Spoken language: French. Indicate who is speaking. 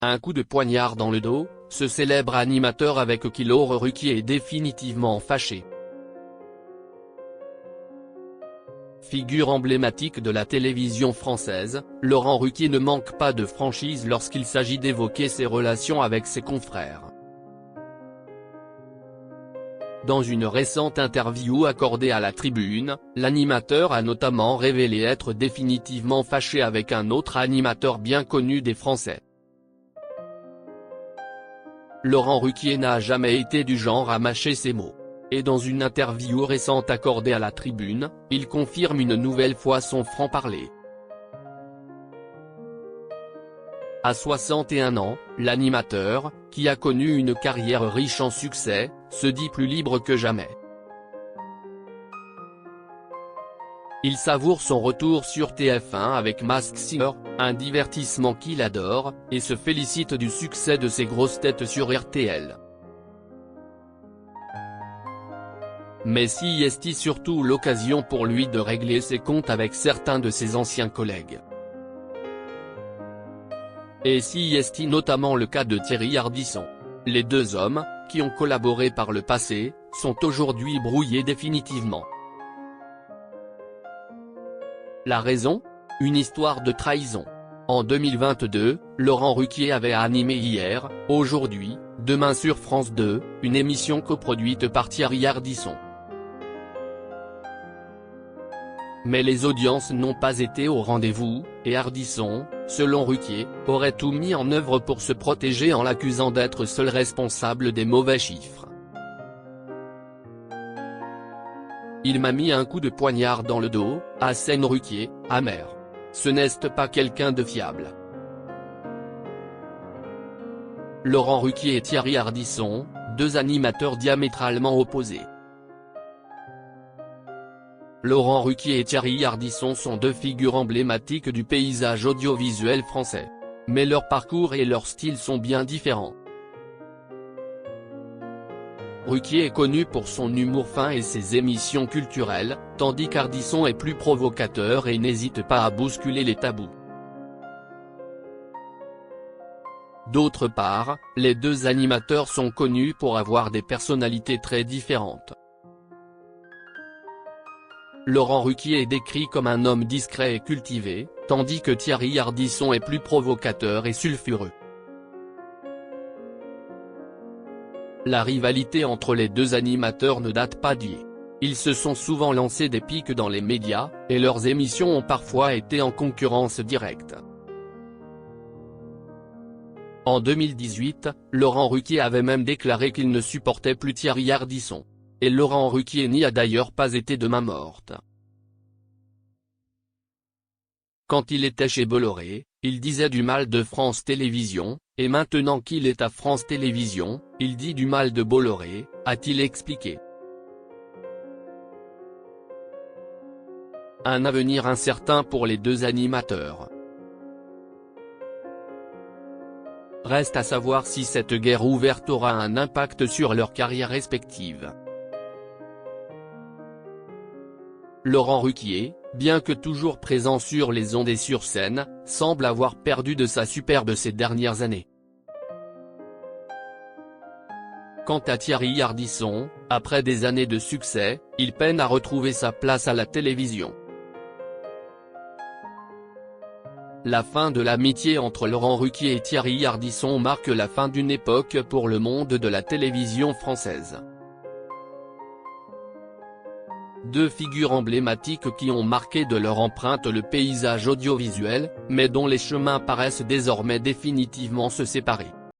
Speaker 1: Un coup de poignard dans le dos, ce célèbre animateur avec qui Laurent Ruquier est définitivement fâché. Figure emblématique de la télévision française, Laurent Ruquier ne manque pas de franchise lorsqu'il s'agit d'évoquer ses relations avec ses confrères. Dans une récente interview accordée à la Tribune, l'animateur a notamment révélé être définitivement fâché avec un autre animateur bien connu des Français. Laurent Ruquier n'a jamais été du genre à mâcher ses mots. Et dans une interview récente accordée à la Tribune, il confirme une nouvelle fois son franc-parler. À 61 ans, l'animateur, qui a connu une carrière riche en succès, se dit plus libre que jamais. Il savoure son retour sur TF1 avec Masked Singer, un divertissement qu'il adore, et se félicite du succès de ses grosses têtes sur RTL. Mais si est-il surtout l'occasion pour lui de régler ses comptes avec certains de ses anciens collègues. Et si est-il notamment le cas de Thierry Ardisson. Les deux hommes, qui ont collaboré par le passé, sont aujourd'hui brouillés définitivement. La raison ? Une histoire de trahison. En 2022, Laurent Ruquier avait animé Hier, Aujourd'hui, Demain sur France 2, une émission coproduite par Thierry Ardisson. Mais les audiences n'ont pas été au rendez-vous, et Ardisson, selon Ruquier, aurait tout mis en œuvre pour se protéger en l'accusant d'être seul responsable des mauvais chiffres. Il m'a mis un coup de poignard dans le dos, assène Ruquier, amer. Ce n'est pas quelqu'un de fiable. Laurent Ruquier et Thierry Ardisson, deux animateurs diamétralement opposés. Laurent Ruquier et Thierry Ardisson sont deux figures emblématiques du paysage audiovisuel français. Mais leur parcours et leur style sont bien différents. Ruquier est connu pour son humour fin et ses émissions culturelles, tandis qu'Ardisson est plus provocateur et n'hésite pas à bousculer les tabous. D'autre part, les deux animateurs sont connus pour avoir des personnalités très différentes. Laurent Ruquier est décrit comme un homme discret et cultivé, tandis que Thierry Ardisson est plus provocateur et sulfureux. La rivalité entre les deux animateurs ne date pas d'hier. Ils se sont souvent lancés des piques dans les médias, et leurs émissions ont parfois été en concurrence directe. En 2018, Laurent Ruquier avait même déclaré qu'il ne supportait plus Thierry Ardisson. Et Laurent Ruquier n'y a d'ailleurs pas été de main morte. Quand il était chez Bolloré, il disait du mal de France Télévisions, et maintenant qu'il est à France Télévisions, il dit du mal de Bolloré, a-t-il expliqué. Un avenir incertain pour les deux animateurs. Reste à savoir si cette guerre ouverte aura un impact sur leurs carrières respectives. Laurent Ruquier, bien que toujours présent sur les ondes et sur scène, semble avoir perdu de sa superbe ces dernières années. Quant à Thierry Ardisson, après des années de succès, il peine à retrouver sa place à la télévision. La fin de l'amitié entre Laurent Ruquier et Thierry Ardisson marque la fin d'une époque pour le monde de la télévision française. Deux figures emblématiques qui ont marqué de leur empreinte le paysage audiovisuel, mais dont les chemins paraissent désormais définitivement se séparer.